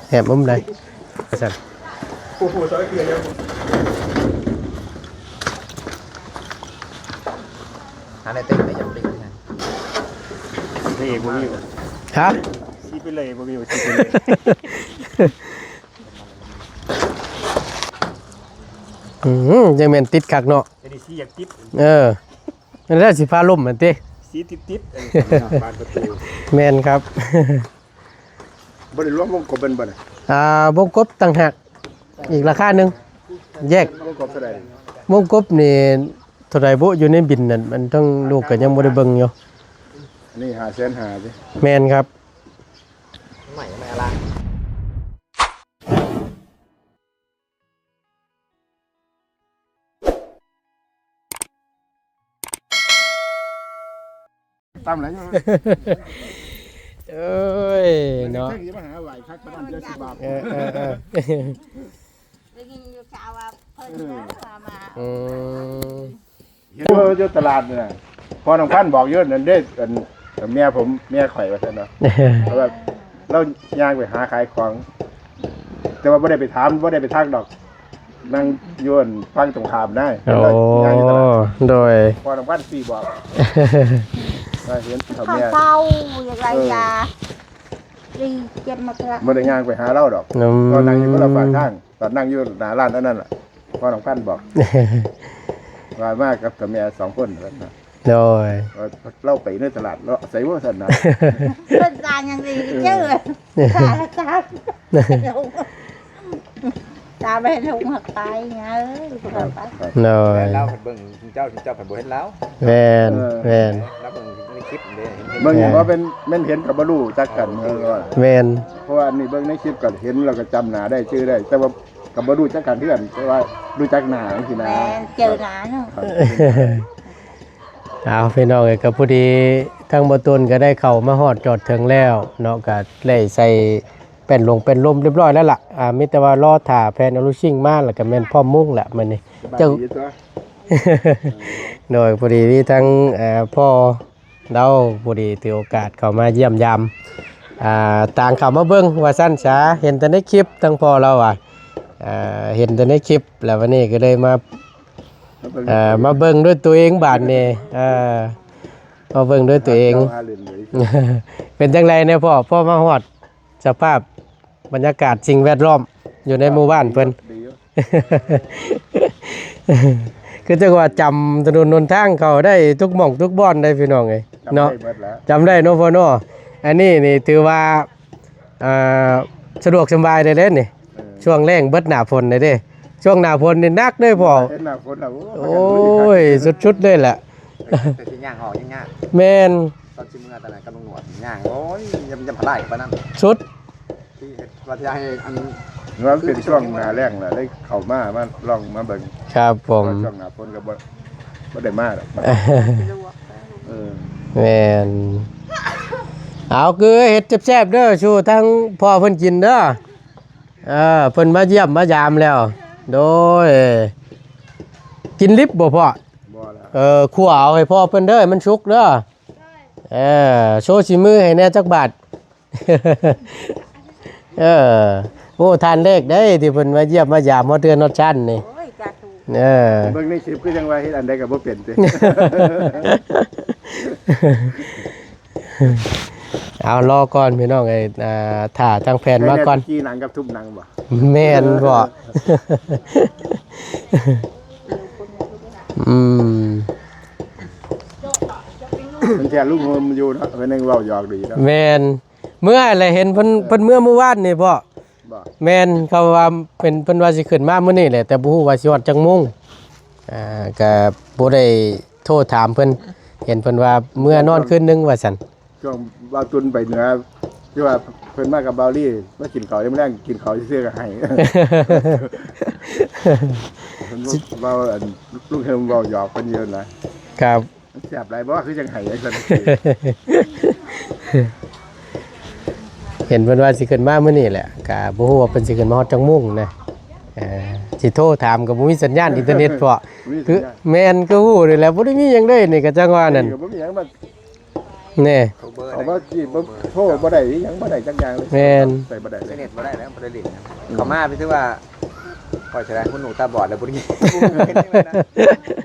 แหบมุมใดสั่น โอ้โหซอยเกลือเยอะหาในเต็งไปยังเต็งนะนี่บ่มี ฮะ ซีไปเลยบ่มีซีไปเลย ยังแม่นติดคักเนาะ จะได้ซีอยากติด นั่นแหละสิฟ้าล่มเหมือนติ ซีติดบานประตู แม่นครับ บ่ได้รวมวงกบเป็นบ่น่ะ วงกบต่างหากอีกราคาหนึงแยก วงกบเท่าใด วงกบนี่เท่าใดบ่อยู่ในบินนั่นมันต้องลูกก็ยังบ่ได้เบิ่งอยู่ นี่500,000หาสิ แม่นครับ ใหม่ไม่อะไรตามแล้วอยู่ เอ้ยเนาะ แท่งจะมาหาไหวคักประมาณเดือน10 บาท ได้ยินอยู่ข่าวว่าเพิ่นเดินมา เห็นว่าอยู่ตลาดเนี่ยพอน้องพันบอกเยอะนั่นเด้เมียผมเมียข่อยว่าซั่นเนาะแล้วแบบเราย่างไปหาขายของแต่ว่าบ่ได้ไปถามบ่ได้ไปทักดอกนั่งย้วนฟังตรงขามได้ โอ้โดย พอน้องพันปีบอกว่าเห็นเขา ข้าว เมีย เศร้าอย่างไรยาดีเจ็บมาละ บ่ได้ย่างไปหาเราดอกตอนนั่งอยู่คนละฝั่งทางตอนนั่งอยู่หน้าร้านนั่นแหละพอน้องพันบอกว่ามากกับเมีย2คนนั่นน่ะ โดย เราไปในตลาดเราใส่ว่าสันนะ เพิ่นตาอย่างดีเจ้อตาตาตาไปลงหักไปไงไป โดย เล่าผัดเบิ่งเจ้าผัดบ่เห็นแล้ว แม่นแม่น แล้วเบิ่งในคลิปเด้เห็น เบิ่งอย่างว่าเป็นแม่นเห็นกับบรูจักกันว่า แม่น เพราะว่าอันนี้เบิ่งในคลิปก็เห็นเราก็จำหน้าได้ชื่อได้ แต่ว่ากับบรูจักกันเพื่อนแต่ว่ารู้จักหน้าสินะ แม่เจอหนาเนาะ เอาพี่น้องเอ้ยก็พอดีทางบ่ตุนก็ได้เข้ามาฮอดจอดถึงแล้วเนาะก็ได้ใส่แป้นลมเรียบร้อยแล้วล่ะมีแต่ว่ารอถ่าแผ่นอลูชิ่งมาแล้วก็แม่นพร้อมมุ้งแหละมื้อนี้เจ้า โดยพอดีที่ทั้งพ่อเราพอดีถือโอกาสเข้ามาเยี่ยมยามต่างเข้ามาเบิ่งว่าสั้นช้าเห็นแต่ในคลิปทั้งพ่อเราเห็นแต่ในคลิปแล้ววันนี้ก็เลยมาเบิ่งด้วยตัวเองบาดนี้มาเบิ่งด้วยตัวเอง เป็นจังไรเนี่ยพ่อมาฮอดสภาพบรรยากาศสิ่งแวดล้อมอยู่ในหมู่บ้านเพิ่น คือจังว่าจำถนนหนทางเขาได้ทุกหม่องทุกบ่อนได้พี่น้องเอ้ยเนาะจำได้เนาะพ่อเนาะอันนี้นี่ถือว่าสะดวกสบายได้เด้นี่ช่วงแรงเบิดหน้าฝนได้เด้ช่วงหน้าฝนนี่หนักเด้พ่อโอ้ยสุดๆเลยแหละ แต่สิย่างหอยังง่าย แม่น ตอนสิมื้อตอนนั้นกำลังหนวดย่างโอ้ยยำพลายปานนั้น สุด ที่ว่าจะให้อัน ว่าเป็นช่วงหน้าแรงแหละได้เข้ามาลองมาเบิ่ง ครับผม ช่วงหน้าฝนก็บ่ได้มาดอกเออ แม่นเอาคือเฮ็ดแซ่บๆเด้อชูทั้งพ่อเพิ่นกินเด้อเพิ่นมาเยี่ยมมายามแล้ว โดยกินลิบบ่พ่อ บ่ละ คั่วเอาให้พ่อเพิ่นเด้อมันสุกเด้อโชว์ฝีมือให้แน่จักบาท โอ้ทานเลขได้ที่เพิ่นมาเยี่ยมมายามฮอดเดือนฮอดชั้นนี่ โอ้ยจ้าตู เบิ่งในคลิปคือจังว่าเฮ็ดอันใดก็บ่เป็นติ เอารอก่อนพี่น้องไอ้ถ่าทางแผนมาก่อน กี่หนังกับทุบหนังบ่ แม่นบ่ มันแท้ลูกมันอยู่เนาะเพิ่นยังเว้าหยอกดีเนาะ แม่นเมื่ออะไรเห็นเพิ่นเมื่อวานนี่พ่อ บ่ แม่นเขาว่าเป็นเพิ่นว่าสิขึ้นมามื้อนี้แหละแต่บ่ฮู้ว่าสิฮอดจังโมงก็บ่ได้โทรถามเพิ่นเห็นเพิ่นว่าเมื่อนอนคืนนึงว่าซั่น ช่วงบ่าวตุนไปเหนือที่ว่าเพิ่นมากับเบาลี่มากินข้าวยามแลงกินข้าวซื่อๆก็ให้เพิ่นเว้าอันลูกเฮิมเว้าหยอกเพิ่นเยอะนะครับ แซ่บหลายบ่คือจังไห้จังซั่น เห็นเพิ่นว่าสิขึ้นมามื้อนี้แหละก็บ่ฮู้ว่าเพิ่นสิขึ้นมาฮอดจังโมงนะสิโทรถามก็บ่มีสัญญาณอินเทอร์เน็ตเพราะคือแม่นก็ฮู้นี่แหละบ่ได้มีหยังเลยนี่ก็จังว่านั่น ก็บ่มีหยังมา แน่ เขาเบอร์ เอาว่าจีบโทรบ่ได้หยังบ่ได้จักอย่างเลย แม่น ใส่บ่ได้เล ใช้ ย เน็ตบ่ได้แล้วบ่ได้ลิ้นเขามาไปที่ว่าปล่อยแสดงคุณหนูตาบอดแล้วบ่ได้ยิน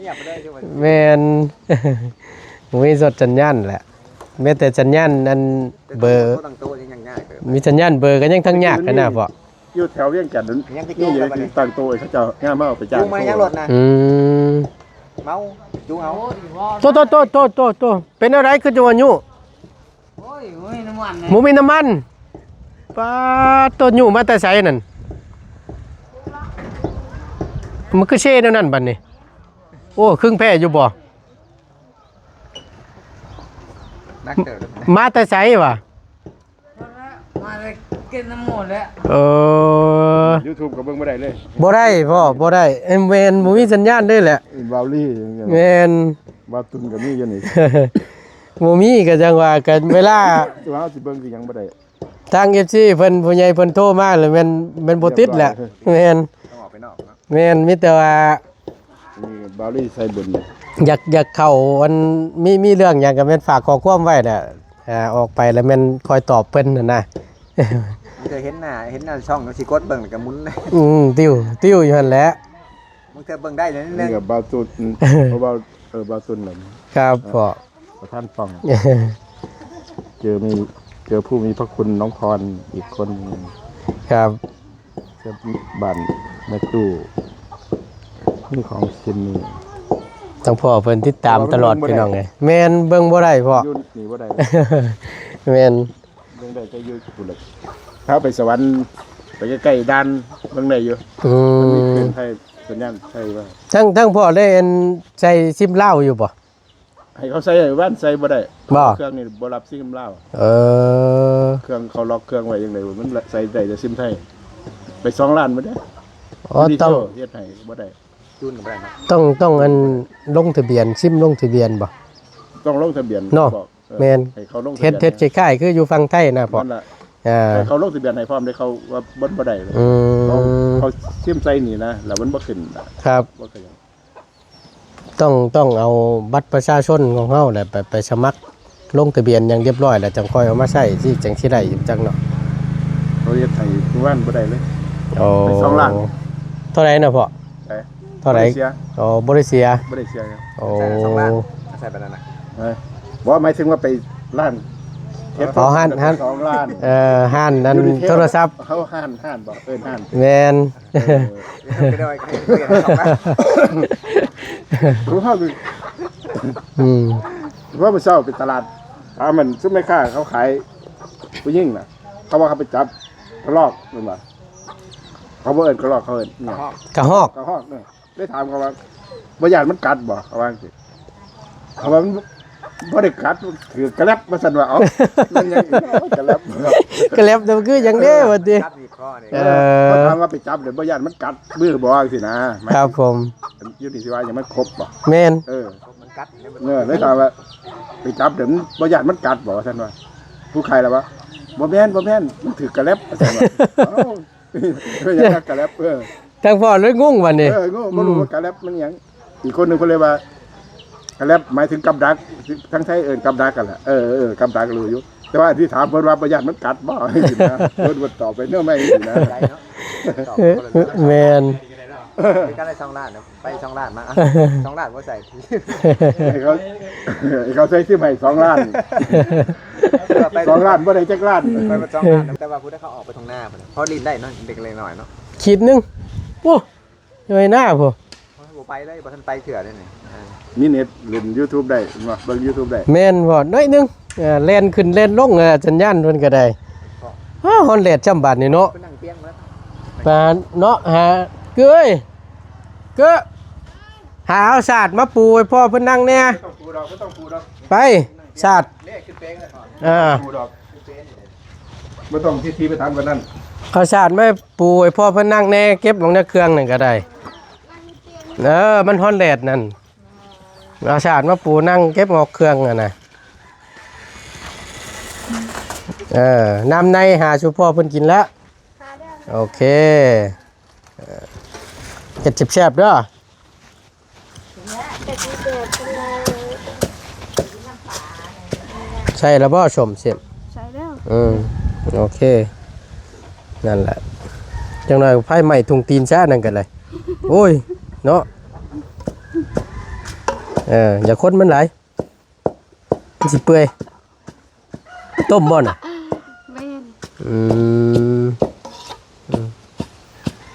เงียบไปเลยใช่ไหม แม่น มีสดสัญญาณแหละแม้แต่สัญญาณอันเบอร์ ตั้งโต๊ะยังง่ายเลย มีสัญญาณเบอร์ก็ยังทั้งยากกันนะพ่อ อยู่แถวเวียงจันทน์นั่น ยังที่ นี่ โต๊ะ อยู่ ไป ที่ตั้งโต๊ะเขาเจ้าง่ามมาเอาไปจ้าง จูงมายังรถนะ อืม เมาจูงเอา โตเป็นอะไรคือจังหวะยุ โอ้ยโอ้ยน้ำมันนะ หมูมีน้ำมันปลาตัวยุมาแต่ไสนั่นมันคือเช่แนวนั้นบัดนี้โอ้ครึ่งแพ้อยู่บ่ นักเตะ มาแต่ไสวะ มาเลยกินน้ำหมดแล้ว เออ YouTube ก็เบิ่งบ่ได้เลย บ่ได้พ่อบ่ได้เอ็มเวนบ่มีสัญญาณด้วยแหละ วาวลี่อย่างเงี้ย แม่น วาวตุนก็มีอยู่นี่ บ่มีก็จังว่ากันเวลา ตัวเฮาสิเบิ่งคือหยังบ่ได้ ทาง FC เพิ่นผู้ใหญ่เพิ่นโทรมาแล้วแม่นบ่ติดแหละแม่น ต้องออกไปนอกนะ แม่นมีแต่ว่า นี่วาวลี่ใส่บุญ อยากเข้าอันมีเรื่องหยังก็แม่นฝากข้อความไว้น่ะออกไปแล้วแม่นคอยตอบเพิ่นน่ะนะ มึงเคยเห็นหน้าช่องสิกดเบิ่งกับมุน ติ้วอยู่หั่นแหละ มึงเคยเบิ่งได้เลยนิดนึ นี่ ง ก็บาวตุนเพราะว่าบาวตุนนั่น ครับพ่อ ประธานฟังเจอผู้มีพระคุณน้องพรอีกคนหนึ่ง ครับ เจ้าบ้านแม่ตู้นี่ของชิ้นนี้ ต้องพ่อเพิ่นติดตามตลอดพี่น้องไงแม่นเบิ่งบ่ได้พ่อ ยุ่นนี่บ่ได้ แม่น เบิ่งได้ก็อยู่พุ่นละถ้าไปสวรรค์ไปใกล้ๆด้านเบิ่งได้อยู่ อื มันมี ม เครื่องไทยสัญญาณไทยว่า ทั้งพ่อได้อันใส่ซิมเหล้าอยู่บ่ ให้เขาใส่บ้านใส่บ่ได้ บ่ เครื่องนี่บ่รับซิมลาว เออ เครื่องเขาล็อกเครื่องไว้จังไดมันใส่ได้แต่ซิมไทยไป2ล้านบ่ได้ อ๋อต้อง เฮ็ดให้บ่ได้ จูนกับอะไรนะ ต้องอันลงทะเบียนซิมลงทะเบียนบ่ ต้องลงทะเบียน เนาะ บอกเออ แม่น ให้เขาลงทะ เฮ็ เบี ดคล้ายๆคืออยู่ฝั่งไทยนะพ่อ นั่นล่ะ อ่า ให้เขาลงทะเบียนให้พร้อมได้เขาว่าบ่ได้เลย อื เขา ม เขาซิมใส่นี่นะแล้วมันบ่ขึ้นน่ะ ครับ บ่ขยัน ต้องเอาบัตรประชาชนของเฮาแหละไปสมัครลงทะเบียนอย่างเรียบร้อยแล้วจังค่อยเอามาใช้ที่จังสิได้จังเนาะ เขาเฮ็ดให้ทุกวันบ่ได้เลย โอ้ ไป2ล้าน เท่าไหร่นะพ่อ ไป เท่าไหร่ บ่ด้เสีย อ๋อบ่ได้เสีย บ่ได้เสียครับ โอ้ ใส่2 ล้านใส่ไปนั่นน่ะ เออบ่หมายถึงว่าไปร้านเฮ็ด อ๋อห้าน 2ล้าน ห้านนั้น อยู่ที่ โทรศัพท์ เขาห้านบ่เอิ้นห้าน แม่น ไปได้ให้เปลี่ยน2 ล้าน รู้เฮาคือ อืม ว่ามื้อเช้าไปตลาดมันซุมแม่ค้าเขาขายผู้หญิงน่ะเขาว่าเขาไปจับกระรอกแม่นบ่เขาบ่เอิ้นกระรอกเขาเอิ้นเนี่ย กระหอก กระรอกเนี่ยได้ถามเขาว่าบ่ญาติมันกัดบ่เขาว่าจังซี่เขาว่ามันบ่ได้กัดมันคือกระแลบว่าซั่นว่าเอ้ามันยังอีกเนาะกระแลบ กระเล็บแต่มันคืออย่างเด้ว่าติ จับอีกข้อนี่ เออ เขาถามว่าไปจับเดี๋ยวบ่ญาติมันกัดมือบ่จังซี่นะครับ ผม อยู่นี่สิว่าอย่างมันครบบ่ แม่น มันกัดเนี่ยมัน เลยถามว่าไปจับเดี๋ยวมันบ่ญาติมันกัดบ่ว่าซั่นว่าผู้ใครล่ะวะบ่แม่นมันถือกระแลบว่าซั่นว่าเอ้าเอออย่างนั้นกระแลบ ทางพ่อเลยงงวันนี้ โง่บ่รู้ว่ากระแลบมันหยังอีกคนหนึงเพิ่นเลยว่ากระแลบหมายถึงกับดักทั้งไทยเอิ้นกับดักกันล่ะกับดักรู้อยู่แต่ว่าที่ถามเพิ่นว่าบ่ญาติมันกัดบ่สินะเพิ่นบ่ตอบไปเนาะไม่สินะ ใจเนาะตอบคนละเรื่อง แม่น คือการได้2 ล้านนะไป2 ล้านมา2 ล้านบ่ใส่ ให้เขาใส่ซิมให้2ล้าน2ล้านบ่ได้จักล้าน ไปมา2 ล้านแต่ว่าผู้ได้เขาออกไปทางหน้าเพราะลิ้นได้เนาะเด็กเล็กน้อยเนาะ ขีดหนึงโอ้ยไม่น่าพ่อ บ่ไปเลยบ่ทันไปเถื่อได้นี่ มีเน็ตเล่น YouTube ได้บ่เบิ่ง YouTube ได้ แม่นพ่อน้อยหนึงแล่นขึ้นแล่นลงสัญญาณเพิ่นก็ได้ฮอนแลดจำบัดนี่เนาะ ไปนั่งเตียงแล้ว ปานเนาะหาเกยเกะหาเอาศาสตร์มาปูให้พ่อเพิ่นนั่งแน่ ต้องปูดอกต้องปูดอก ไปศาสตร์ เลขขึ้นเป้งเลยก่อน ปูดอกบ่ต้องทีไปถามกันนั่น เอาศาสตร์มาปูให้พ่อเพิ่นนั่งแน่เก็บลงในเครื่องนั่นก็ได้มันฮอนแลดนั่นเอาศาสตร์มาปูนั่งเก็บออกเครื่องอ่ะนะน้ำในหาชูพ่อเพิ่นกินแล้วโอเคเก็บแซ่บๆเด้อ ช่แล้วบ่ชมเสียม ใส่แล้ว โอเคนั่นแหละจังหน่อยไฟใหม่ทุงตีนซ่านั่นกันเลยโอ้ยเนาะอย่าคนมันไหลายมันสิเปื่อยต้มบ่น่ะ แม่น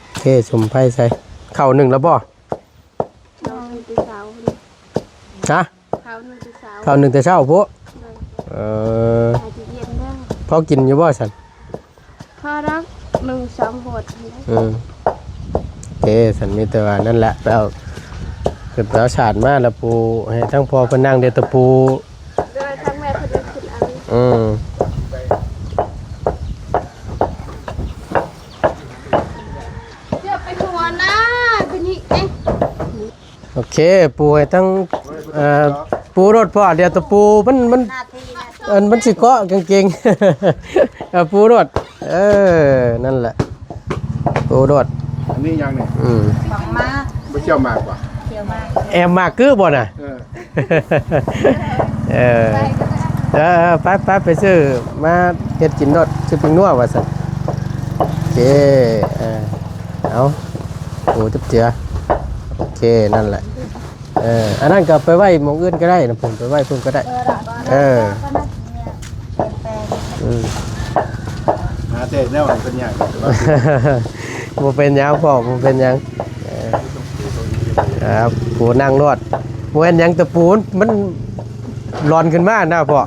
โอเคชมไฟใส่ข้าวหนึ่งแล้วบ่ นอนตีเสา ฮะ เขาหนึ่งตีเสา ข้าวหนึ่งแต่เช้าพวก อาจจะเย็นได้ พอกินอยู่บ่ฉัน พอรัก1-2หด โอเคฉันมีแต่ว่านั่นแหละแล้วขึ้นไปเอาฉาดมาแล้วปูให้ทั้งพ่อเพิ่นนั่งเดยวตะปู โดยทั้งแม่เพิ่นได้ขึ้นอัน เดี๋ยวไปหัวนะเป็นนี่เอ๊ะ โอเคปูให้ทั้งปูรถพ่อเดี๋ยวตะปูมันสิเกาะกางเกง ปูรถนั่นแหละปูรถ อันนี้ยังเนี่ย บังมา ไม่เชี่ยวมากกว่า เที่ยวมา แอมมากคือบ่น่ะ ไปซื้อมาเฮ็ดกินรถซื้อปิ้งนัวว่าซั่นโอเคเอาโอ้จับเจือโอเคนั่นแหละอันนั้นก็ไปไว้หม้องอื่นก็ได้นะผมไปไว้เพิ่นก็ได้หาเต้แนวเป็นอย่าง บ่เป็นหยังพ่อบ่เป็นหยังครับปูนั่งรถบ่เห็นหยังตะปูมันร้อนขึ้นมานะพ่อ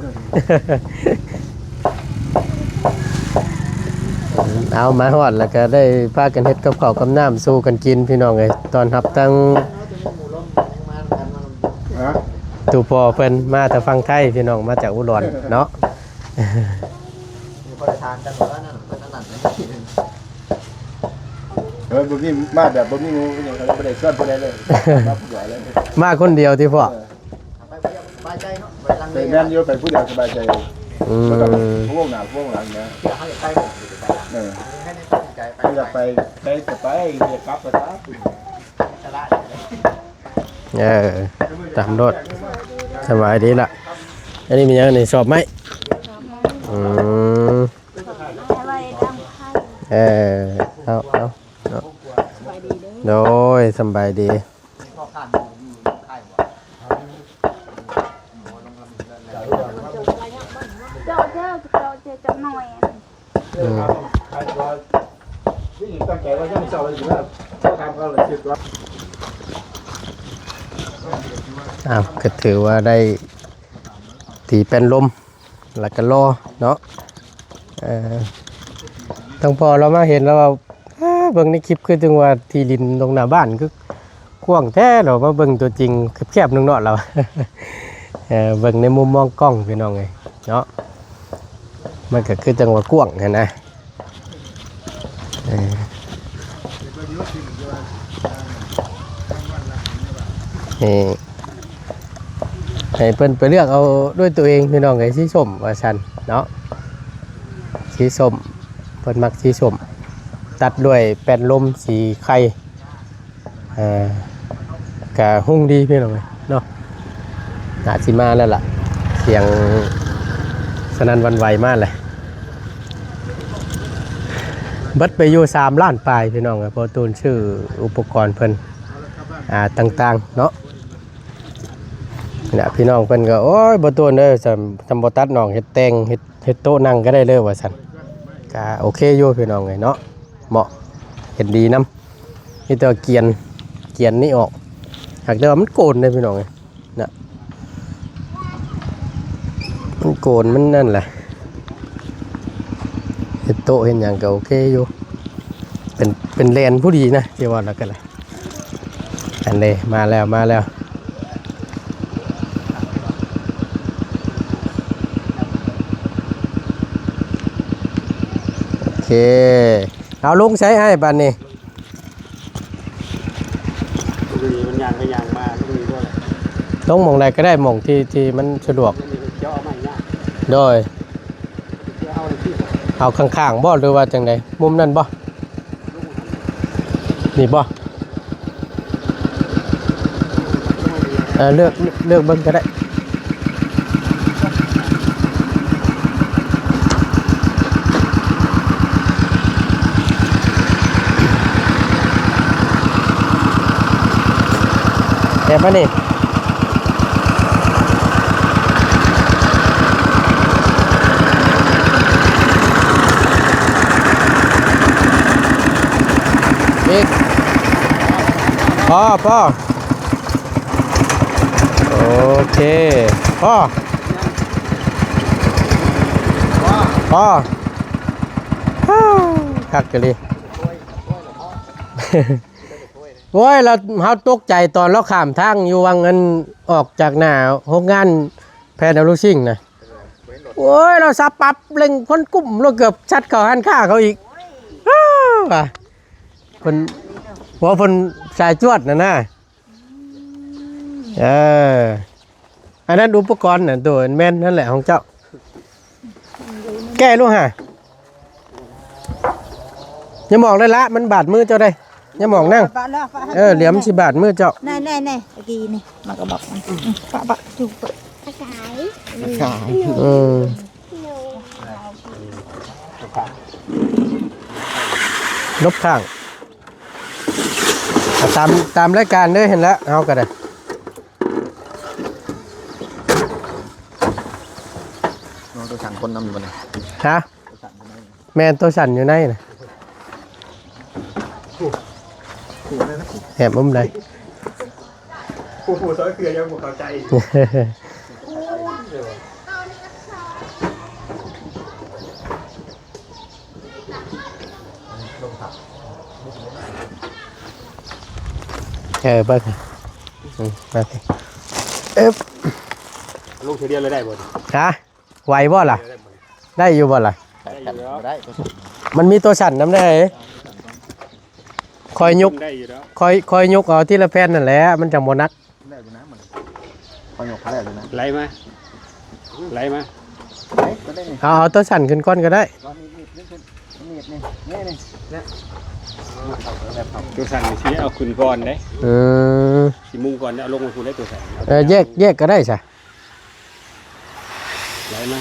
เอามาฮอดแล้วก็ได้พากันเฮ็ดกับข้าวกับน้ำสู้กันกินพี่น้องเอ้ยตอนรับตั้งตู่พ่อเพิ่นมาแต่ฟังไทยพี่น้องมาจากอุดรเนาะ มีคนทานกันหมดแล้วนั่นเพิ่นนั่นเลย บ่มีมาแบบบ่มีงูอย่างเขาบ่ได้ส่วนบ่ได้เลยรับผู้ใหญ่เลย มาคนเดียวที่พ่อ ไปสบายใจเนาะไปลัง ไป เล แม่นอยู่ไปผู้เดียวสบายใจ อืม บ่ต้องพวกหน้าพวกหลังนะ เขาอยากไปหมดไปให้ได้ตั้งใจไป จะไปจะไปจะกลับไปครับ ชนะ ตามรถสบายดีล่ะอันนี้มีหยังนี่สอบไหมอืม อะไรดังไพ่ เอาโดยสบายดี พ่อข้านไข่หัว เจ้าจะหน่อย ตั้งใจว่ายังเศร้าเลยสิว่าเขาทำเขาเลยคิดว่า ก็ถือว่าได้ตีเป็นลมแล้วก็รอเนาะทั้งพอเรามาเห็นแล้วว่าเบิ่งในคลิปคือจังว่าที่ดินตรงหน้าบ้านคือกว้างแท้เรามาเบิ่งตัวจริงแคบๆนึงเนาะเรา เบิ่งในมุมมองกล้องพี่น้องไงเนาะมันก็คือจังว่ากว้างเห็นนะให้เพิ่นไปเลือกเอาด้วยตัวเองพี่น้องไงสีส้มว่าซั่นเนาะสีส้มเพิ่นมักสีส้มตัดด้วยแป้นลมสีไข่กะหุ่งดีพี่น้องเนาะอาสิมาแล้วล่ะเสียงสนั่นหวันไหวมากเลยเบิดไปอยู่3 ล้านปลายพี่น้องเพราะตูนชื่ออุปกรณ์เพิ่นต่างๆเนาะเนี่ยพี่น้องเพิ่นก็โอ้ยบ่ตูนเด้อจำบ่ตัดน้องเฮ็ดแต่งเฮ็ดโต๊ะนั่งก็ได้เลยว่าซั่นก็โอเคอยู่พี่น้องเนาะเหมาะเห็นดีนำนี่ตัวเกียนนี่ออกหากแต่ว่ามันโกนได้พี่น้องน่ะมันโกนมันนั่นแหละเห็ดโตเห็นอย่างก็โอเคอยู่เป็นแลนผู้ดีนะที่ว่าแล้วกันเลยอันนี้มาแล้วโอเคเอาลุงใช้ให้บัดนี้ มันยางไปยางมาไม่มีด้วย ต้องมองใดก็ได้มองที่มันสะดวก เจาะไม่ยาก โดย เอาที่ เอาข้างๆบ่หรือว่าจังใดมุมนั้นบ่นี่บ่เลือกเบิ่งก็ได้ แอบมานี่อีกพ่อโอเคพ่อคักกันเลยโอ้ยเราตกใจตอนเราข้ามทางอยู่วังเงินออกจากหน้าโรงงานแพนเอาลูซิ่งนะโอ้ยเราสับปับเล็งคนกุ้มเราเกือบชัดเขาหันข้าเขาอีกว่ะคนหัวคนสายจวดนะอันนั้นอุปกรณ์น่ะตัวแม่นนั่นแหละของเจ้าแก้ลูกฮะอย่ามองได้ละมันบาดมือเจ้าได้อย่ามองนั่งเหลี่ยมสิบาดมือเจ้านี่ตะกี้นี่มันก็บอกปะจุกขายลบข้างตามรายการเด้อเห็นแล้วเอาก็ได้น้องตัวสั่งคนนำอยู่บนนี้ฮะแม่นตัวสั่นอยู่ในน่ะแหบมุมใดผู้ซอยเกลือยังบ่เข้าใจเบิ้งมาสิลูกเดียวเลยได้บ่ฮะไหวบ่ล่ะได้อยู่บ่ล่ะได้มันมีตัวสั่นน้ำได้คอยยกคอยยกเอาที่ละแผ่นนั่นแหละมันจะโมนักได้อยู่นะมันคอยยกได้เลยนะไหลมาเอาตัวสั่นขึ้นก้อนก็ได้ตัวสั่นชี้เอาขึ้นก่อนได้ชี้มุงก่อนเอาลงมาคุณได้ตัวสั่นแยกก็ได้ใช่ไหลมา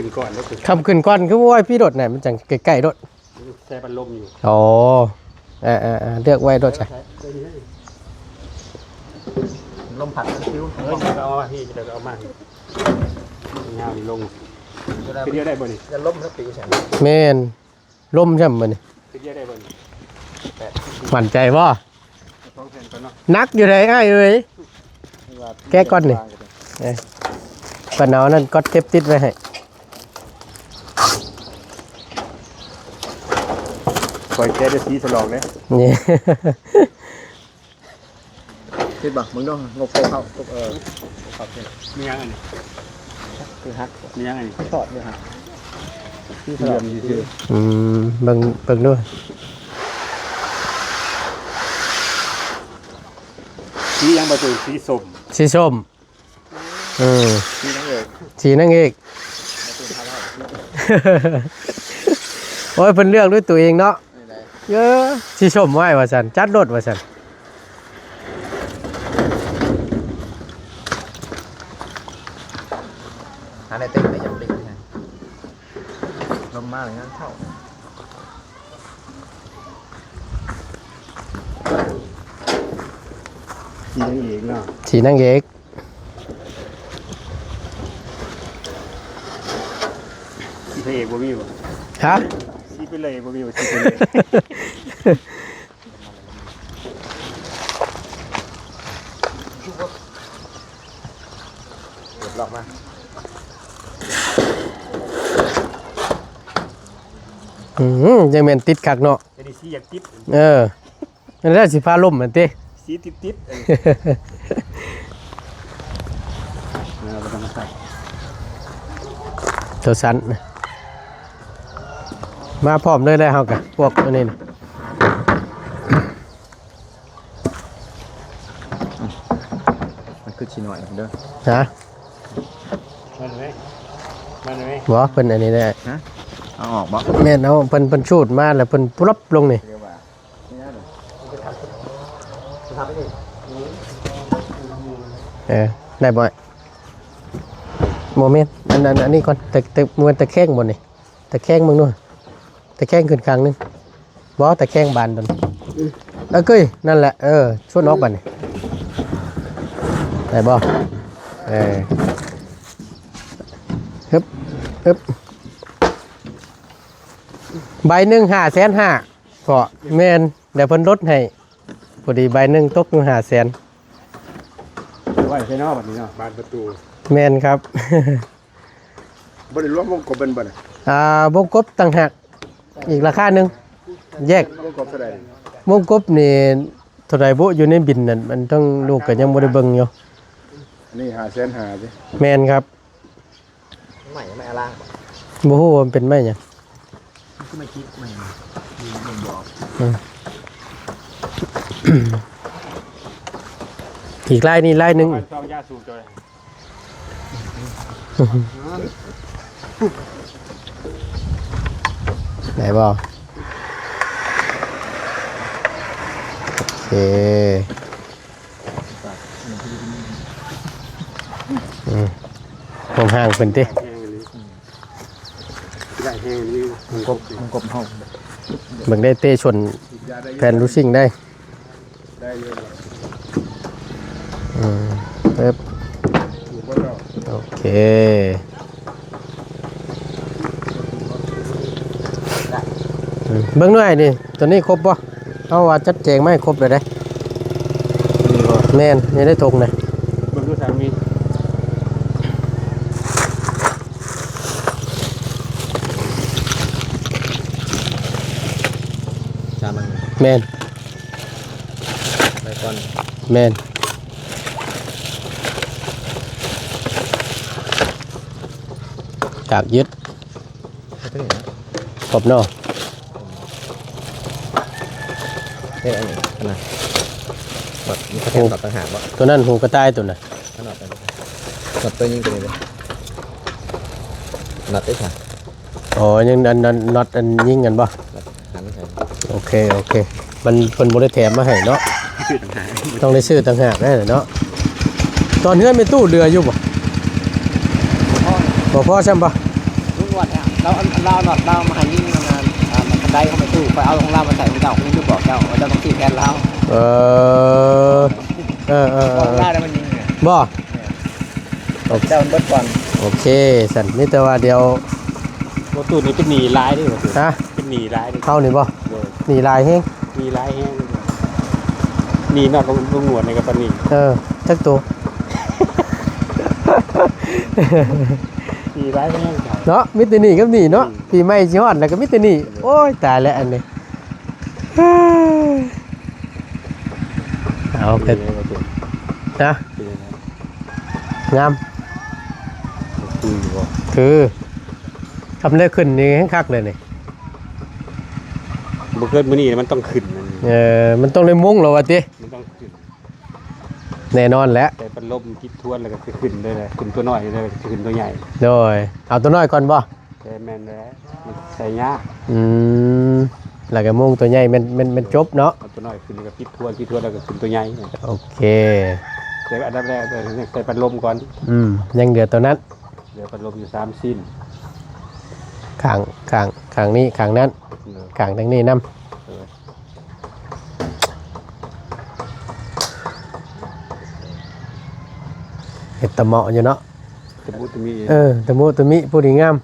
ขึ้นก่อนแล้วคำขึ้นก้อนคือว่าพี่รถไหนมันจังใกล้ๆรถแช่พัดลมอยู่อ๋อเลือกไว้รถใช่ลมผัดคิ้วเอามาพี่จะเอามาเงาลงคือเดียวได้บ่นี่จะล้มสักปีใช่เมนล้มใช่ไหมนี่คือเดียวได้บ่นี่หวั่นใจว่านักอยู่ไหนไอ้เอ้ยแก้ก้อนนี่ปนเอานั่นก็เทปติดไว้ให้คอยแก้ได้สีสลองเลยนี่ติดบ่มึงต้องงบเข้ามียังไงคือฮักมียังไงถอดเลยฮะที่สลองอยู่ที่เบิ่งด้วยสียังประตูสีส้มสีนางเอกโอ้ยเป็นเรื่องด้วยตัวเองเนาะเยอะสีส้มไว้ว่าสันจัดรถว่าสันอะไรเต็มไม่ยังติดไงลมมากเลยงั้นเข้าสีนางเอกเนาะสีนางเอกสีพระเอกบ่มีบ่ฮะสีเป็นเลยบ่มีบ่สีเป็นเลยหลอกมายังเหม็นติดคักเนาะสีอยากติดนั่นแหละสีฟ้าล่มเหมือนติสีติดตัวสันมาพร้อมเลยได้เฮากันพวกตัวนี้มันคือชิ้นหน่อยเด้อฮะบ่เพิ่นอันนี้ได้ฮะเอาออกบ่แม่นเอาเพิ่นชูดมาแล้วเพิ่นปรับลงนี่ ได้บ่โมเมนต์อันนี้ก่อนแต่มันตะแคงบนนี่ตะแคงมึงนู่นตะแคงขึ้นครั้งนึงบ่ตะแคงบานตนเก้ยนั่นแหละชวนออกบัดนี่ได้บ่ฮึบใบหนึ่ง550,000พอแม่นเดี๋ยวเพิ่นลดให้พอดีใบหนึ่งตกอยู่500,000 ไว้ใช่เนาะบัดนี้เนาะบานประตู แม่นครับ บ่ได้รวมวงกบเป็นบ่น่ะ วงกบต่างหากอีกราคาหนึ่งแยก วงกบเท่าใด วงกบนี่เท่าไรบุอยู่ในบินนั่นมันต้องลูกก็ยังบ่ได้เบิ่งอยู่ อันนี้500,000สิ แม่นครับ ใหม่ไม่อาล่าง บ่ฮู้ว่ามันเป็นไม้หยัง ก็ไม่คิดไม่บอก อีกลายนี่ลายหนึง ซองยาสูบจอย ไหนบ่โอเคผมห่างเพิ่นติ ได้แห้งนี่ มันกบห้อง เบิ่งได้เตะชนแผ่นลูซิ่งได้ ได้เยอะ เอิบ ถูกบ่เนาะ โอเคเบิ่งหน่อยนี่ตัวนี้ครบบ่เอาว่าจัดแจงมาให้ครบเลยเด้ นี่บ่ แม่นนี่ได้ทงเลย เบิ่งดูสามี จามัน แม่น ไปก่อน แม่นกากยึด ไปที่ไหนนะ ครบเนาะ เฮ้ยอันนี้ขนาดแบบมีกระเทียมตัดต่างหากวะ ตัวนั้นหูกระต่ายตัวน่ะ ขนาดนั้นตัดตัวยิงไปเลยนัดได้ค่ะ อ๋อยังอันน็อตอันยิงกันบ่ หันใส่ โอเคมันเพิ่นบ่ได้แถมมาให้เนาะ ชื่อต่างหาก ต้องได้ซื้อต่างหากแน่เนาะตอนเฮือนมีตู้เรืออยู่บ่บ่พอใช่บ่ ลุงวัดเนี่ยเราหนอดเรามาหันยิงมานานมันได้เข้ามาตู้ไปเอาของเรามาใส่ของเจ้าคุณลูกบอกเจ้าว่าเจ้าต้องตีแทนเรา เออ ของเราแล้วมันยิงเนี่ย บ่ เจ้ามันเบิดก่อน โอเคสั่นมีแต่ว่าเดี๋ยว รถตู้นี้เป็นหนีร้ายด้วยรถตู้ ฮะ เป็นหนีร้ายด้วย เข้านี่บ่ โดย นี่ลายแฮง หนีร้ายแห้งด้วยหนีนอกลงหนวดในกระปันนี่ จักตัว หนีร้ายแห้งเขา เนาะมิตรนี่กับนี่เนาะปีใหม่สิฮอดแล้วก็มิตรนี่โอ้ยตายแล้วอันนี้เอาเป็ เป็น นรถตู้ นะ เป็นยังไง งาม คืออยู่บ่ คือทำได้ขึ้นนี่คักเลยนี่ บุกเกิดมื้อนี้มันต้องขึ้นมันต้องได้มุ้งแล้วว่าติ มันต้องขึ้น แน่นอนแล้ว แต่เป็นลมคิดทวนแล้วก็ขึ้นเลยเลยขึ้นตัวน้อยเลยขึ้นตัวใหญ่ โดยเอาตัวน้อยก่อนบ่ แต่แม่นแล้วมันใส่ยาก แล้วก็มุ้งตัวใหญ่มันจบเนาะ เอาตัวน้อยขึ้นก็คิดทวนแล้วก็ขึ้นตัวใหญ่ โอเค แต่อันดับแรกใส่ปัดลมก่อน ยังเหลือตัวนั้น เดี๋ยวปัดลมอยู่3สิ้น ข้างนี้ข้างนั้นข้างทั้งนี้นํเห็ดตะเหมาะอยู่เนาะ สมมุติมี ตะมุตะมิผู้ดีงาม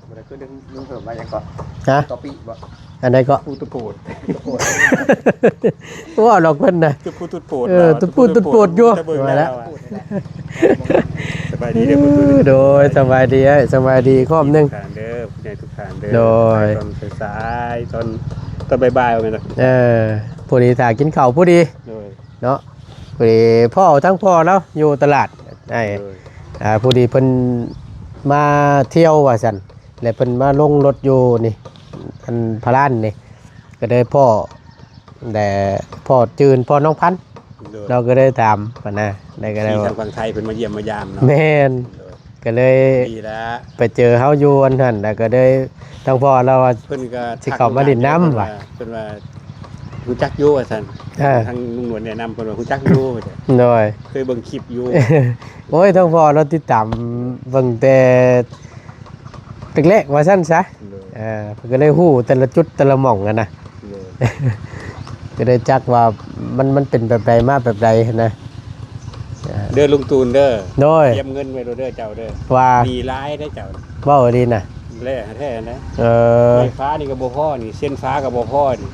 มันก็ดึงเพิ่มมาอย่างก่อน ฮะ ต่อปีบ่ อันใดก็ ปูตุโปด ว่าดอกเพิ่นน่ะ ตุปูตุโปด ตุปูตุโปดอยู่ มาแล้วสบายดีเด้อ โดยสบายดีสบายดีครอบหนึง ทานเด้อผู้ใหญ่ทุกทานเด้อ โดย ตอนสายๆตอนบ่ายๆว่าแม่น ผู้ดีถ่ากินข้าวผู้ดี โดย เนาะผู้ดีพ่อทั้งพ่อแล้วอยู่ตลาดไอ้ โดย ผู้ดีเพิ่นมาเที่ยวว่าซั่นแล้วเพิ่นมาลงรถอยู่นี่อันพารานนี่ก็ได้พ่อแต่พ่อจืนพ่อน้องพันธุ์ โดย เราก็ได้ตามปะนะได้ก็ได้ ที่ ว่า ทางฝั่งไทยเพิ่นมาเยี่ยมมายามเนาะ แม่นก็เลย ดีแล้ว ไปเจอเฮาอยู่อันนั้นแล้วก็ได้ทั้งพ่อเราว่า เพิ่นก็ สิเข้ามาดินน้ำว่ะ เพิ่นว่า ฮู้จักอยู่ว่าซั่น อ่า ทางลุงหนวดแนะนำเพิ่นว่าฮู้จักอยู่ว่าซั่น โดย เคยเบิ่งคลิปอยู่ โอ้ยทั้งพอเราติดตามเบิ่งแต่แรกๆว่าซั่นซะ เลย เพิ่นก็เลยฮู้แต่ละจุดแต่ละหม่องกันนะ เลย ก็ได้จักว่ามันเป็นแบบใดมาแบบใดนะ เด้อลุงตูนเด้อ โดย เตรียมเงินไว้เด้อเจ้าเด้อ ว่า ดีร้ายได้เจ้า เว้าดีน่ะ แล่แท้นะ เออ ไฟฟ้านี่ก็บ่พอนี่เส้นฟ้าก็บ่พอนี่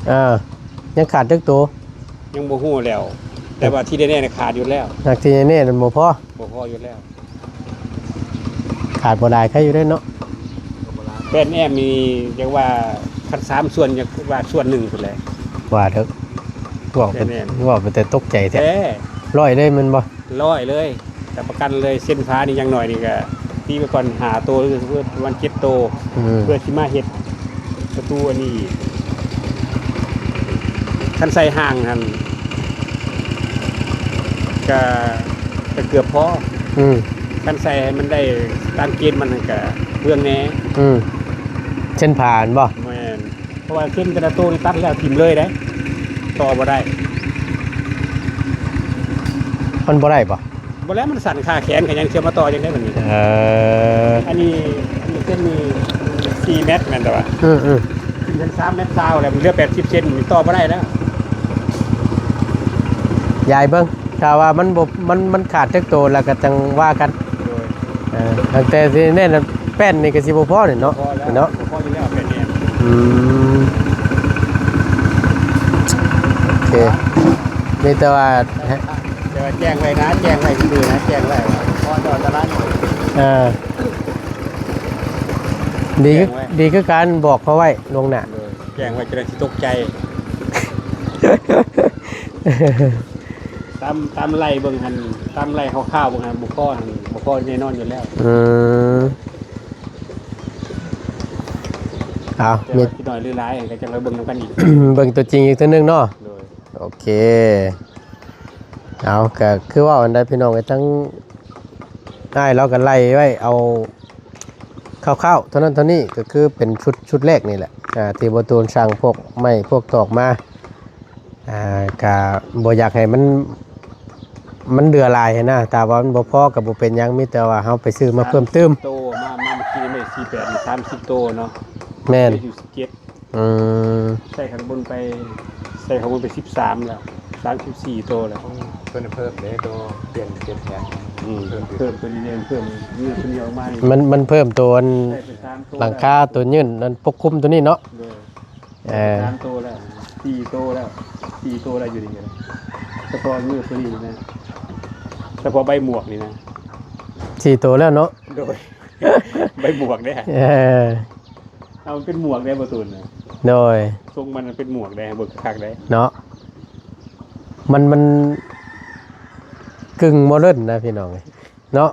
ยังขาดจักตัว ยังบ่ฮู้แล้ว แต่ว่าที่แน่ๆน่ะขาดอยู่แล้ว นักที่นี่มันบ่พอ บ่พออยู่แล้ว ขาดบ่ได้ใครอยู่ได้เนาะ แป้นแอมมีเรียกว่าคัด3ส่วนอยากว่าส่วนหนึ่งพุ่นแหละ ว่าเถอะบอกเป็น แน่ ว่าเป็นแต่ตกใจแท้ แท้ ร้อยได้มันบ่ ร้อยเลยแต่ประกันเลยเส้นฟ้านี่อยังหน่อยนี่ก็ตีไปก่อนหาโตหรือเพื่อวัน7โต อืม เพื่อสิมาเฮ็ดประตูอันนี้คันใส่ห่างหั่นก็เกือบพอ อืม คันใส่ให้มันได้ตามเกณฑ์มันก็เรื่องแหน่ อืมเช่นผ่านบ่ แม่นเพราะว่าเส้นกระโตนี่ตัดแล้วทิ่มเลยได้ต่อบ่ได้ มันบ่ได้บ่ บ่แล้วมันสั่นขาแขนก็ยังเชื่อมาต่อยังได้แบบนี้ อันนี้เส้นมี4เมตรแม่นแต่ว่า อืม เป็น3เมตร20แล้วมันเหลือ80เซนมันต่อบ่ได้แล้ว ยายเบิ่งถ้าว่ามันบ่มันขาดจักตัวแล้วก็จังว่ากัน โดย ตั้งแต่ที่แน่นอนแป้นนี่ก็สิบ่พอนี่เนาะ พอแล้ว เนาะ พออยู่แล้วเป็นเนี่ย อืมโอเคมีแต่ว่า แต่ว่าแจ้งไว้นะแจ้งไว้คือนะแจ้งไว้ว่าพอจอดตลาดนี่ เออดีคือการบอกเขาไว้ลวงหน้า เลยแจ้งไว้จะได้สิตกใจตามไล่เบิ่งหันตามไล่คร่าวๆเบิ่งหันบ่พอหันบ่พอแน่นอนอยู่แล้ว อืมเอา แต่ มี ว่าพี่น้อยหรือหลายก็จะไปเบิ่งนำกันอีก เบิ่งตัวจริงอีกตัวหนึงเนาะ เลย โอเคเอาก็คือว่าอันใดพี่น้องไอ้ทั้งได้เราก็ไล่ไว้เอาคร่าวๆเท่านั้นเท่านี้ก็คือเป็นชุดแรกนี่แหละที่บตูนสั่งพวกไม้พวกตอกมาก็บ่อยากให้มันเดือลายหั้นนะแต่ว่ามันบ่พอกับบ่เป็นหยังมีแต่ว่าเฮาไปซื้อมาเพิ่มเติม โตมาเมื่อกี้ไม่48นี่30โตเนาะ แม่น อยู่17 อืม ใส่ข้างบนไป13แล้ว34โตแล้ว เพิ่นเพิ่มเด้ตัวเปลี่ยนแผน เพิ่มตัวนี้เองเพิ่มเนื้อตัวนี้ออกมานี่ มันเพิ่มตัวอัน ใส่เป็น3โต หลังคาตัวยืนนั่นปกคลุมตัวนี้เนาะ เลย 3 โตแล้ว4โตแล้ว4โตแล้วอยู่ดีเลยเฉพาะเนื้อตัวนี้นะเฉพาะใบหมวกนี่นะ 4ตัวแล้วเนาะ โดย ใบหมวกได้ เออ เอามันเป็นหมวกได้ประตูนนะ โดย ทรงมันเป็นหมวกได้เบิกคักได้ เนาะมันกึ่งโมเดิร์นนะพี่น้องเนาะ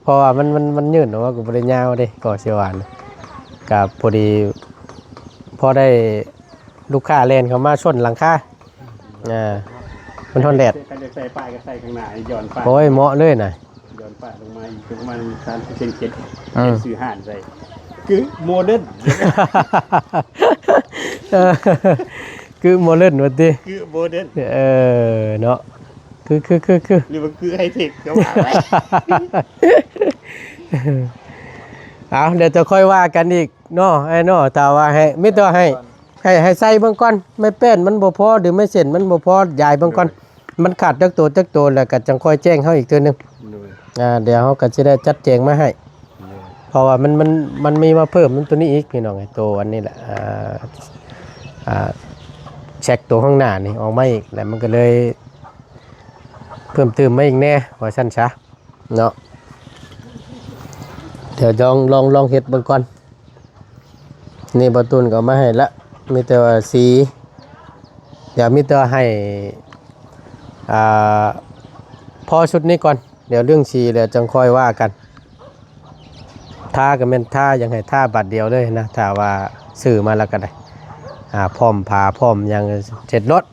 เพราะว่ามันยืดเนาะกูบ่ได้ยาวเด้ก่อเสียวหวานกับพอดีพอได้ลูกค้าแล่นเข้ามาชนหลังคามันทนแดด การจะใส่ป้ายก็ใส่ข้างหน้าย้อนป้าย โอ้ยเหมาะเลยน่ะ ย้อนป้ายลงมาอีกประมาณ3เซนเจ็ด อืม ซื้อห่านใส่คือโมเดิร์น คือโมเดิร์นว่าติ คือโมเดิร์น เนาะคือ หรือว่าคือไฮเทคก็ว่าไป เอาเดี๋ยวจะค่อยว่ากันอีกเนาะไอ้เนาะแต่ว่าให้มิตัวให้ใส่เบิ่งก่อนไม่เป็นมันบ่พอหรือไม่เสร็จมันบ่พอยายเบิ่งก่อนมันขาดจักตัวแล้วก็จังค่อยแจ้งเฮาอีกตัวหนึงเดี๋ยวเฮาก็สิได้จัดแจงมาให้เพราะว่ามันมีมาเพิ่มมันตัวนี้อีกพี่น้องไอ้ตัวอันนี้แหละเช็คตัวข้างหน้านี่ออกมาอีกแล้วมันก็เลยเพิ่มเติมมาอีกแน่ว่าซั่นซะเนาะเดี๋ยวลองเฮ็ดเบิ่งก่อนนี่บ่ตุนก็มาให้ละมีแต่ว่าสีเดี๋ยวมีแต่ให้พอชุดนี้ก่อนเดี๋ยวเรื่องสีเดี๋ยวจังค่อยว่ากันท่าก็แม่นท่ายังให้ท่าบัดเดียวเลยนะถ้าว่าซื้อมาแล้วก็ได้พร้อมผาพร้อมยังเสร็จรถ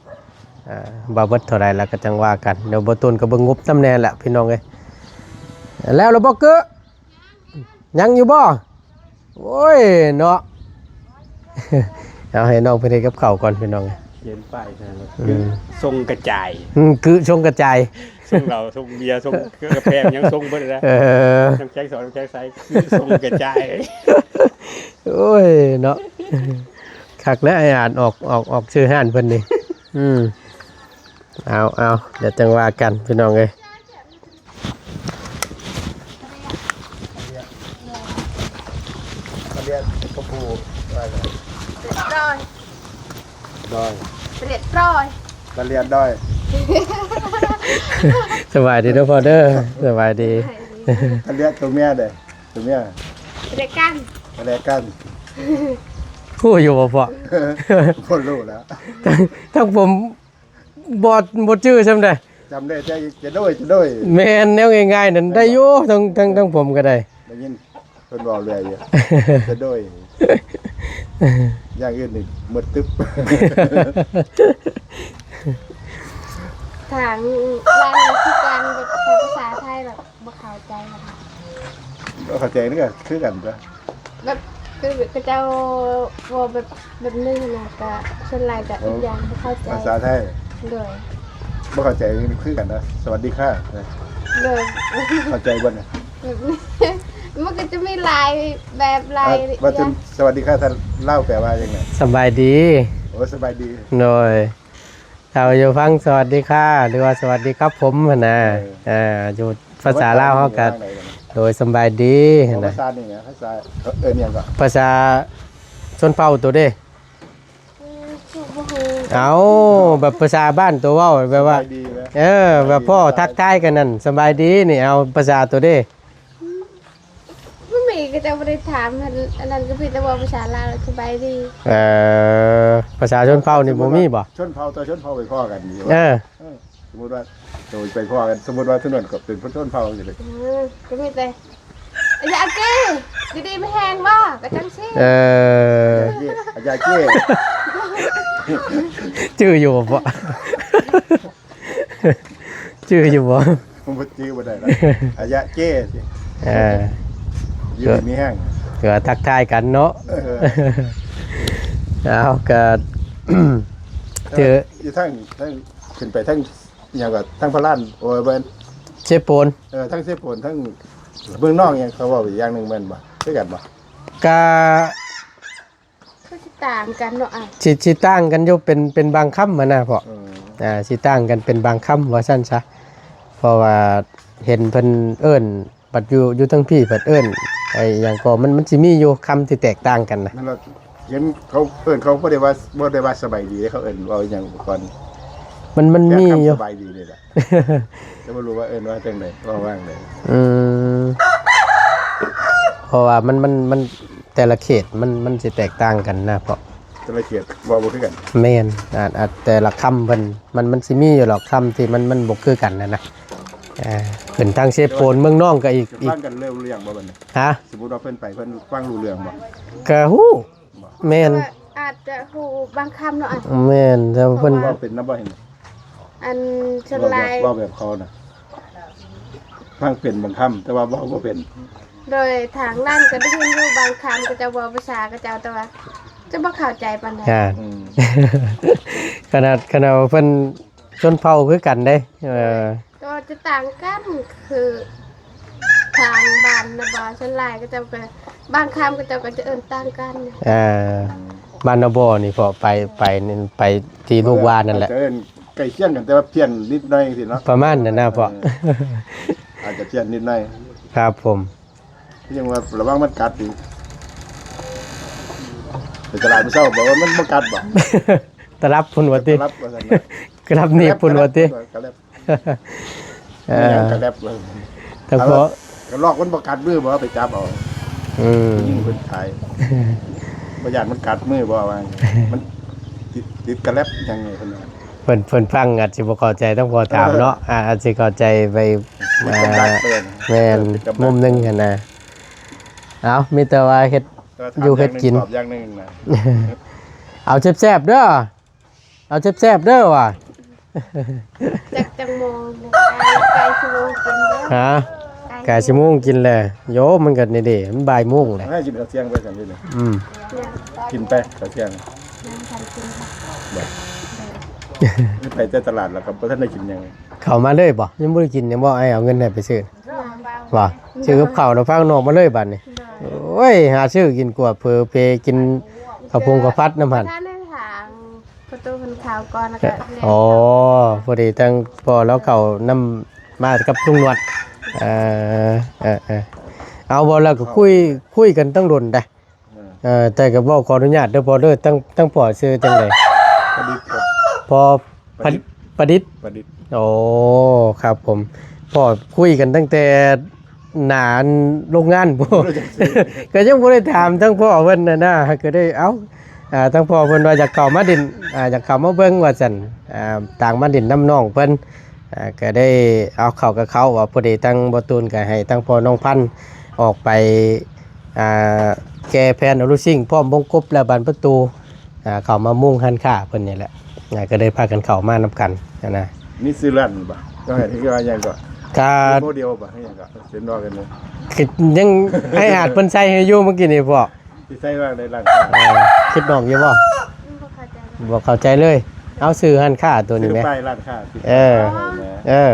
บ่เบิดเท่าใดแล้วก็จังว่ากันเดี๋ยวบ่ตุนก็เบิ่งงบตำแหน่งแหละพี่น้องเอ้ยแล้วเราบ่เก้อยังอยู่บ่โอ้ยเนาะ เอาให้น้องไปเฮ็ดกับข้าวก่อนพี่น้อง เขียนป้ายใช่ไหมคือทรงกระจาย คือชงกระจาย ทรงเราทรงเบียร์ทรงกาแฟยังทรงเบิดเลยนะ น้ำแข็งสองน้ำแข็งใสคือทรงกระจาย โอ้ยเนาะคักแล้วไอ้อ่านออกชื่อห้านเพิ่นนี่เอาเดี๋ยวจังว่ากันพี่น้องเอ้ย เรียนกระปูว่าไง ร้อย ดอย เรียบร้อย มาเรียนดอย สบายดีเด้อพ่อเด้อสบายดี มาเรียนตัวเมียเด้ตัวเมีย เรียกกัน มาเรียนกัน พูดอยู่บ่พ่อ คนรู้แล้ว ทั้งผมบ่ชื่อซำได้ จำได้จะด้วย แม่นแนวง่ายๆนั่นได้อยู่ทั้งผมก็ได้ ได้ยินคนบอกเรื่อยอยู่จะด้วยอย่างอื่นนี่หมดตึ๊บ ทางร้านคือการแบบภาษาไทยแบบบ่เข้าใจนะคะ ก็เข้าใจนี่ก็คือกันปะ แบบคือก็เจ้าว่าแบบนึงนะก็ส่วนหลายก็อีกอย่างบ่เข้าใจ ภาษาไทย เลย บ่เข้าใจนี่คือกันนะสวัสดีค่ะ เลย เข้าใจบ่เนี่ย แบบนี้มันก็จะมีลายแบบลาย ว่าจนสวัสดีค่ะท่านเล่าแปลว่ายังไง สบายดี โอ้สบายดี หน่อยถ้าอยู่ฟังสวัสดีค่ะหรือว่าสวัสดีครับผมหั่นน่ะอยู่ภาษาลาวเฮาก็โดยสบายดีหั่น ภา น่ะ ษานี่ไงภาษาเนี่ยก็ ภาษาชนเผ่าตัวเด้ บ่ฮู้ เอาแบบภาษาบ้านตัวเว้าแบบว่า สบยดีไหม แบบพ่อทักทายกันนั่นสบายดีนี่เอาภาษาตัวเด้ ไม่มีก็จะบ่ได้ถามอันนั้นก็พี่แต่ว่าภาษาลาวสบายดี ภาษาชนเผ่านี่บ่มีบ่ ชนเผ่าต่อชนเผ่าไปพ่อกันอยู่ สมมติว่าโดยไปพ่อกันสมมติว่าถนนกับเป็นชนเผ่าอยู่เลย ก็มีแต่อย่าเก้ดีๆไม่แห้งบ่ก็จังซี่ อาจารย์เก้ ชื่ออยู่บ่ ชื่ออยู่บ่ ผมบ่จื้อบ่ได้แล้วอาจารย์เก้สิยืนมีแห้ง ก็ทักทายกันเนาะเอาก็ เจอ อยู่ทั้งขึ้นไปทั้งอย่างกับทั้งพระลานโอ้ยเบิ่น เชฟโปน ทั้งเสพผลทั้งเบื้องนอกอย่างเขาว่าอีกอย่างหนึงแม่นบ่คือกันบ่ ก็ ก็สิต่างกันเนาะอ่ะ สิตั้งกันอยู่เป็นบางคำมานะพ่อสิตั้งกันเป็นบางคำว่าซั่นซะเพราะว่าเห็นเพิ่นเอิ้นบัดอยู่ทั้งพี่เพิ่นเอิ้นไอ้หยังก็มันสิมีอยู่คำที่แตกต่างกันนะ นั่นเราเห็นเขาเอิ้นเขาบ่ได้ว่าสบายดีเขาเอิ้นว่าอย่างก่อน มันมีอยู่ สบายดีนี่แหละจะบ่รู้ว่าเอิ้นว่าจังได๋ว่าว่างได เพราะว่ามันแต่ละเขตมันสิแตกต่างกันนะเพราะ จะละเอียดว่าบ่คือกัน แม่นอาจแต่ละคำเพิ่นมันสิมีอยู่หรอกคำที่มันบ่คือกันนะขึ้นทางเชฟโปนเมืองน้องก็อีก ฟังกันเรื่องบ่บัดนี้ ฮะ สมมุติว่าเพิ่นไปเพิ่นฟังรู้เรื่องบ่ ก็ฮู้แม่น อาจจะฮู้บางคำเนาะอ่ะ แม่นแต่ว่าเพิ่น ว่าเป็นนำบ่เห็น อันส่วนหลาย ว่าแบบเขาน่ะฟังเป็นบางคำแต่ว่าเว้าบ่เป็น โดยทางนั่นก็ได้ยินอยู่บางคำก็จะบอกภาษาก็จะแต่ว่าจะบ่เข้าใจปานใด อืม ขนาดเพิ่นชนเผ่าคือกันเด้ก็จะต่างกันคือทางบ้านนะบ่ส่วนหลายก็จะเป็นบางคำก็จะเอิ้นต่างกัน บ้านนาบ่นี่พอไปที่ลูกวานนั่นแหละ อาจจะเอิ้นใกล้เคียงกันแต่ว่าเพี้ยนนิดหน่อยสิเนาะ ประมาณนั้นนะพ่อ อาจจะเพี้ยนนิดหน่อย ครับผม ยังว่าระวังมันกัดดิไปตลาดมื้อเช้าบอกว่ามันบ่กัดบ่ ตะรับพุ่นว่าติ รับว่าซั่น กรับนี่พุ่นว่าติ กระแลบกระแลบเลย แต่พอ ก็ลอกมันบ่กัดมือบ่ไปจับเอายิงเพิ่นขายบ่ย่านมันกัดมือบ่ว่ามันติดกระแลบยังไงเพิ่นว่า เพิ่นฟังอาจสิบ่เข้าใจต้องพอถามเนาะอาจสิเข้าใจไป มันกำลังเพิ่น แม่นมุมหนึงหั่นน่ะเอามีแต่ว่าเฮ็ด อยู่เฮ็ดกิน ตอบอย่างหนึงนะ เอาแซ่บๆเด้อเอาแซ่บๆเด้อว่ะ จักจังโมงไก่ชั่วโมงกินเด้อ ฮะกะสิโมงกินแหละโยมันก็นี่เด้มันบ่ายโมงแหละ ให้กินข้าวเที่ยงไปกันนี่เลย อืม เนี่ย กินไปข้าวเที่ยง นั่งทานกินค่ะ ไปแต่ตลาดแล้วก็บ่ทันได้กินหยัง เข้ามาเลยบ่ยังบ่ได้กินยังบ่ไอ้เอาเงินให้ไปซื้อบ่ซื้อกับข้าวแล้วฟังนอกมาเลยบัดนี้โอ้ยหาซื้อกินกว่าเพอเพกินข้าวพงข้าวผัดน้ำหั่น ท่านได้ถามประตูคนข่าวก่อนแล้วก็เรียน อ๋อพอดีทั้งพอแล้วเขานำมากับลุงนวดเอาบ่แล้วก็คุยกันตั้งดนได้แต่ก็บ่ขออนุญาตเด้อพอเด้อตั้งพอชื่อจังได๋ ประดิษฐ์ครับ พอประดิษฐ์ ประดิษฐ์ โอ้ครับผมพอคุยกันตั้งแต่หนานโรงงานบ่ ก็ยังบ่ได้ถามทั้งพ่อเพิ่นน่ะนะก็ได้เอ้าทั้งพ่อเพิ่นว่าอยากเข้ามาดินอยากเข้ามาเบิ่งว่าซั่นต่างมาดินน้ำน้องเพิ่นก็ได้เอาเข้ากับเขาว่าพอดีทั้งบ่ตูนก็ให้ทั้งพ่อน้องพันธุ์ออกไปแก้แผนเอาลูกซิ่งพร้อมวงกบและบานประตูเข้ามามุ่งหันค่าเพิ่นนี่แหละก็ได้พากันเข้ามานํกันนะ นี่ซื้อร้านบ่ก็ให้ที่ว่าหยังก็ ก็ โมเดลบ่ให้หยังก็เส้นดอกกันเลย คิดยังให้อาจเพิ่นใช้ให้อยู่เมื่อกี้นี่พ่อ ที่ใส่ว่าในร้าน คิดนอกอยู่บ่ บ่เข้าใจ บ่เข้าใจเลย เอาซื้อหันค่าตัวนี้ ซื้อ แหม ป้ายร้านค้าที่ เออ เออ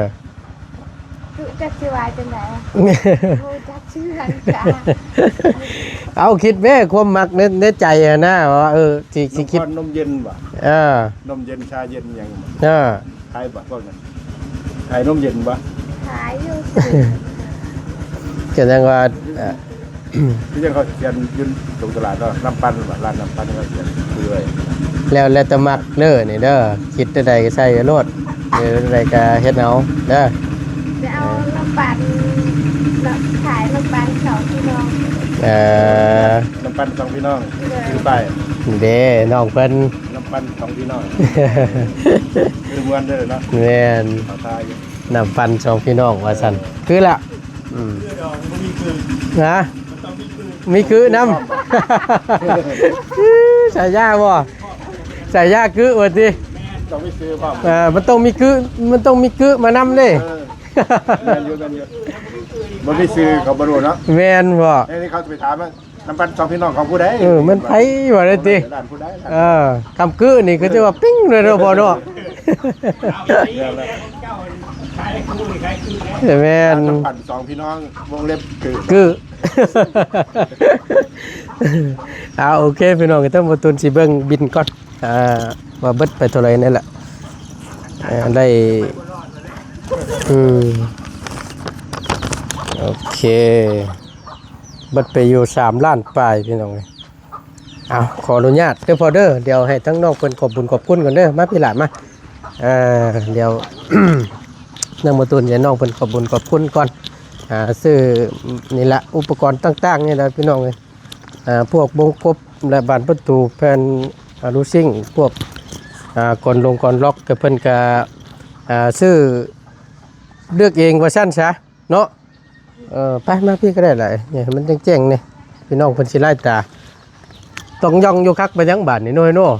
คือจักสิวายจังได๋รู้จักชื่อหันจ้า เอาคิดแม่ความมักในใจอะนะว่าสิคิด นมเย็นบ่ เออน มเย็นชาเย็นหยังบ่ เออ ขายบ่พวกนั้นขายนมเย็นบ่ ขายอยู่ ก็จังว่า ที่ยังเขาเขียนยืนตรงตลาดก็น้ำปั้นบ่ร้านน้ำปั้นเขาเขียนคือไว้ แล้วแต่มักเด้อนี่เด้อคิดใดก็ใส่โลดใดก็เฮ็ดเอาเด้อ จะเอาน้ำปั่นขายน้ำปั่นสองพี่น้อง น้ำปั้นสองพี่น้องคือป้าย เด้น้องเพิ่น น้ำปั้นสองพี่น้องคือมวนเด้อเนาะ แม่น เอาทายอยู่ น้ำปันสองพี่น้องว่าซั่นคือละนะมีคือน้ำ ใส่ยาบ่ใส่ยาคือว่าติ ต้องไปซื้อพร้อม มันต้องมีคือมานำเด้ แม่นอยู่บ่ได้ซื้อเขาบ่รู้เนาะ แม่นบ่ นี่เขาจะไปถามว่าน้ำปั้นสองพี่น้องของผู้ใด มันไผว่าได้ติ ร้านผู้ใด คำคือนี่ก็จะว่าปิ้งเลยเนาะพ่อเนาะ แม่น น้ำปั้นสองพี่น้องวงเล็บคือ คือ โอเคพี่น้องก็ต้องมาตุนสิเบิ่งบินก่อนว่าเบิดไปเท่าไหร่นั่นแหละได้โอเคเบิดไปอยู่3ล้านปลายพี่น้องเอาขออนุญาตเด้อพอเด้อเดี๋ยวให้ทั้งน้องเพิ่นขอบคุณก่อนเด้อมาพี่หลานมาเดี๋ยว นางมาตุนอย่าน้องเพิ่นขอบคุณก่อนซื้อนี่ละอุปกรณ์ต่างๆนี่แหละพี่น้องเลยพวกบงกบและบานประตูแผ่นลูซิ่งพวกก่อนล็อกกับเพิ่นก็ซื้อเลือกเองว่าซั่นซะเนาะไปมาพี่ก็ได้หลายเนี่ยมันแจ้งๆนี่พี่น้องเพิ่นสิไล่ตาต้องย่องอยู่คักไปยังบ้านนี่น้อยเนาะ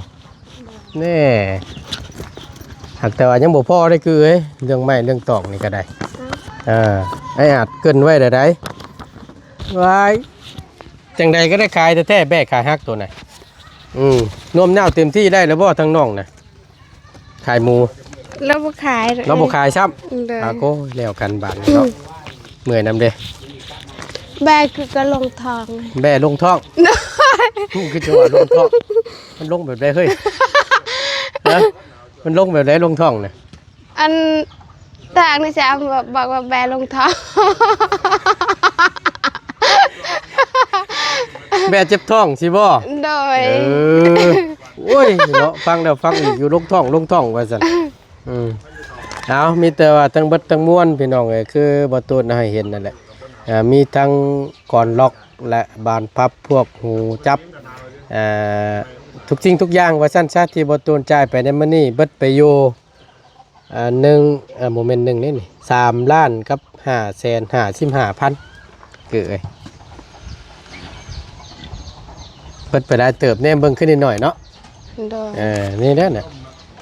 นี่หากแต่ว่ายังบ่พอได้คือเรื่องไม้เรื่องตอกนี่ก็ได้ไอ้อาจเกินไว้ได้ไว้จังใดก็ได้ขายแต่แท้แบกขายฮักตัวไหนนมเน่าเต็มที่ได้แล้วบ่ทั้งน้องนะขายหมู แล้วบ่ขาย เราบ่ขายซ้ เด้อ ำก็แล้วกันบาทเนาะเมื่อยนำเด้ แบกคือกระลงทอง แบ่ลงท้องคือจะว่าลงท้องมันลงแบบใดเฮ้ยนะมันลงแบบใดลงท้องน่ะ อันทางนี่จะบอกว่าแบกลงทอง แบ่เจ็บท้องสิบ่ โดย โอ้ยเนาะฟังแล้วฟังอีกอยู่ลงท้องว่าซั่นเอามีแต่ว่าทั้งเบิดทั้งมวลพี่น้องเอ้ยคือบ่ตูนให้เห็นนั่นแหละมีทั้งก่อนล็อกและบานพับพวกหูจับทุกสิ่งทุกอย่างว่าซั่นซะที่บ่ตูนจ่ายไปในมื้อนี้เบิดไปอยู่โมเมนต์1นี่3ล้านกับ555,000คือเอ้ยเบิดไปได้เติบแน่เบิ่งขึ้นนิดหน่อยเนาะ โดย นี่แหละน่ะ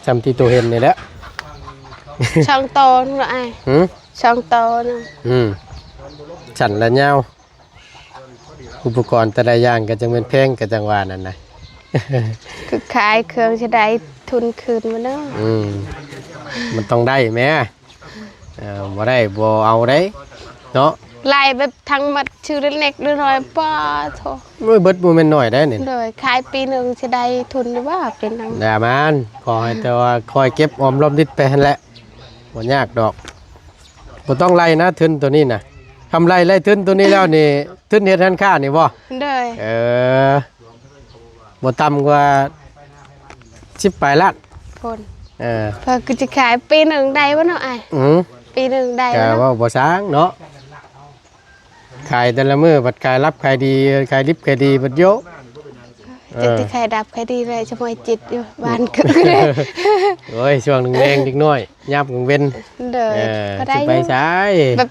จำที่ตัวเห็นนี่แหละ ช่องโตนั่นแหละไอ้ หืม ช่องโตนะ ฉันละยาวอุปกรณ์แต่ละอย่างก็จังเป็นแพงก็จังว่านั่นนะ คือขายเครื่องจะได้ ทุนคืนมาเนาะ มันต้องได้แม่บ่ได้บ่เอาได้เนาะ ไล่แบบทั้งหมดชื่อเล็กๆน้อยๆป้าโถ เบิดบ่แม่นน้อยได้นี่ เลยขายปีหนึงสิได้ทุนหรือว่าเป็นนัง แต่มันขอให้แต่ว่าคอยเก็บออมรอมริบไปหั่นแหละบ่ยากดอกบ่ต้องไล่นะทุนตัวนี้น่ะทำไล่ทุนตัวนี้แล้วนี่ทุนเฮ็ดหันค่านี่บ่ เลย บ่ต่ำกว่า10ปลายล้าน คน เออ เพื่อคือจะขายปีหนึงได้บ่เนาะอ้าย อือ ปีหนึงได้ ก็ บ่เนาะ ว่าบ่สร้างเนาะขายแต่ละมื้อบัดขายรับขายดีขายดิบขายดีบัดโย จะที่ขายดับขายดีเลยจะมวยจิตอยู่บ้านก็เลย โอ้ยช่วงหนึงแรงเด็กน้อยยามกลางเว้น เลยก็ได้ สิ อ ไป ยู่ ใช้ แบบ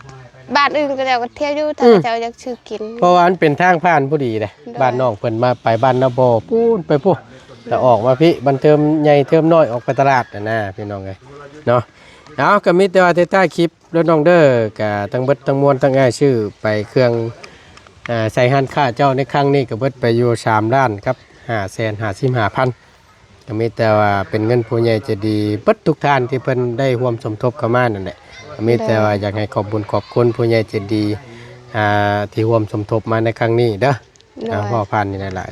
บ้านอื่นก็จะก็เที่ยวอยู่ถ้าจะอยากซื้อกิน เพราะว่ามันเป็นทางผ่านผู้ดีเลยบ้านน้องเพิ่นมาไปบ้านนาบ่ปูนไปพู้แต่ออกมาพี่บันเทิมใหญ่เทิมน้อยออกไปตลาดนะพี่น้องเอ้ยเนาะเอาก็มีแต่ว่าใต้คลิปแล้วน้องเด้อก็ทั้งเบิดทั้งมวลทั้งอ้ายชื่อไปเครื่องใส่หันค่าเจ้าในครั้งนี้ก็เบิดไปอยู่3ล้านครับ555,000ก็มีแต่ว่าเป็นเงินผู้ใหญ่ใจะดีเบิดทุกท่านที่เพิ่นได้ร่วมสมทบเข้ามานั่นแหละก็มีแต่ว่าอยากให้ขอบคุญขอบคุณผู้ใหญ่ใจดีที่ร่วมสมทบมาในครั้งนี้เด้อพ่อพันนี่นั่นแหละ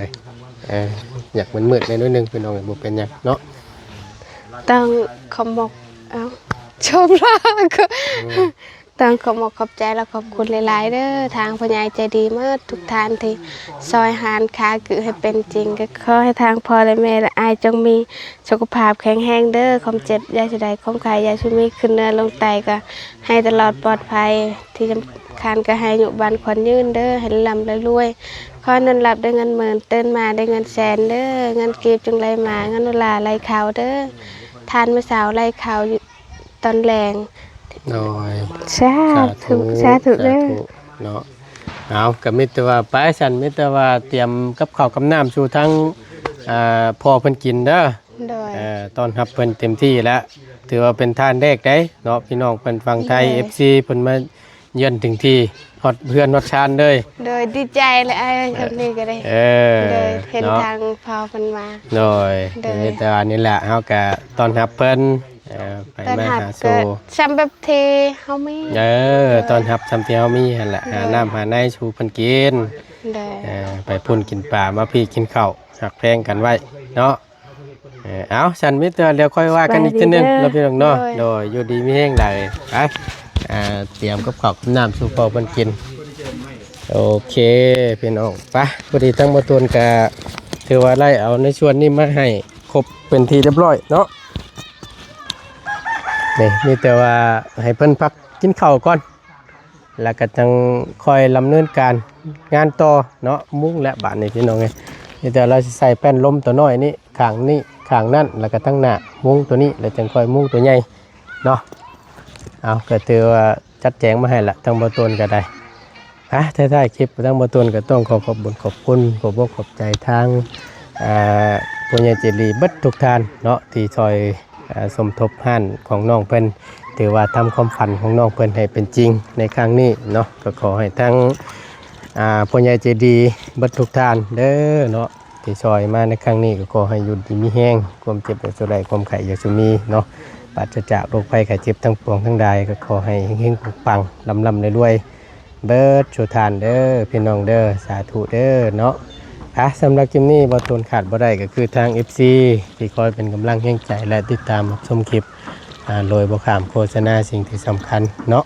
อยากมืดๆในน้อยนึงพี่น้องบ่เป็นหยังเนาะ ต้องขอบอกเอาชมรักต้องขอบอกขอบใจและขอบคุณหลายๆเด้อทางผู้ใหญ่ใจดีมากทุกท่านที่ซอยหานค้าคือให้เป็นจริงก็ขอให้ทางพ่อและแม่และอายจงมีสุขภาพแข็งแรงเด้อความเจ็บยาสุดใดความขายยาชุมีขึ้นเนื้อลงไตก็ให้ตลอดปลอดภัยที่สำคัญก็ให้อยู่บ้านขวัญยืนเด้อให้ร่ำและรวยขอเงินหลับได้เงินหมื่นตื่นมาได้เงินแสนเด้อเงินเก็บจงไหลมาเงินเวลาไหลขาวเด้อทานเมื่อสาวไหลขาวตอนแรงน้อย สาธุสาธุเด้อ เนาะเอาก็มีแต่ว่าไปสั่นมีแต่ว่าเตรียมกับข้าวกับน้ำสู่ทั้งพ่อเพิ่นกินเด้อ โดย ต้อนรับเพิ่นเต็มที่แล้วถือว่าเป็นท่านแรกได้เนาะพี่น้องเพิ่นฟังไทย FC เพิ่นมาเยือนถึงที่ฮอดเพื่อนฮอดชานเลย โดยดีใจเลยไอ้คนนี้ก็ได้โดยเห็นทางพอเพิ่นมา โดยมีแต่ว่านี่แหละเฮาก็ต้อนรับเพิ่นไป ตอน มา หับ หา ก็ สู่ ซ้ำแบบเทเฮามี ต้อนรับสำเที่ยวมีหั่นแหละหาน้ำหาในสู่เพิ่นกิน โดย ไปพุ่นกินปลามาพี่กินข้าวหักแพงกันไว้เนาะเอาฉันมิเตอร์เดี๋ยวค่อยว่ากันอีกทีนึงเราพี่น้องเนาะโดยอยู่ดีมีแห้งใดไปเตรียมกับข้าวกับน้ำสู่พ่อเพิ่นกินโอเคพี่น้องไปพอดีทั้งบ่ตูนก็ถือว่าไล่เอาในส่วนนี้มาให้ครบเป็นที่เรียบร้อยเนาะนี่มีแต่ว่าให้เพิ่นพักกินข้าวก่อนแล้วก็จังคอยดำเนินการงานต่อเนาะมุ้งและบาดนี่พี่น้องไงนี่แต่เราสิใส่แป้นลมตัวน้อยนี่ข้างนี้ข้างนั่นแล้วก็ทั้งหน้ามุ้งตัวนี้แล้วจังคอยมุ้งตัวใหญ่เนาะเอาก็ถือว่าจัดแจงมาให้ละทั้งบ่ต้นก็ได้ท้ายๆคลิปทั้งบ่ต้นก็ต้องขอบคุณขอบคุณขอบอกขอบใจทางผู้ใหญ่ใจดีเบิดทุกท่านเนาะที่ช่วยสมทบห้านของน้องเพิ่นถือว่าทำความฝันของน้องเพิ่นให้เป็นจริงในครั้งนี้เนาะก็ขอให้ทั้งผู้ใหญ่ใจดีเบิดทุกท่านเด้อเนาะที่ช่วยมาในครั้งนี้ก็ขอให้อยู่ดีมีแห้งความเจ็บอย่าสุดใดความไข้อย่าสุมีเนาะปราศจากโรคภัยไข้เจ็บทั้งปวงทั้งใดก็ขอให้เฮงๆปังๆลำๆรวยๆเบิดชูทานเด้อพี่น้องเด้อสาธุเด้อเนาะสำหรับคลิปนี้บ่ต้นขาดบ่ได้ก็คือทาง FC ที่คอยเป็นกำลังแห่งใจและติดตามชมคลิปโดยบ่ข้ามโฆษณาสิ่งที่สำคัญเนาะ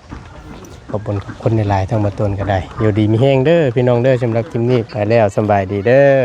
ขอบคุณในหลายทั้งบ่ต้นก็ได้อยู่ดีมีแห้งเด้อพี่น้องเด้อสำหรับคลิปนี้ไปแล้วสบายดีเด้อ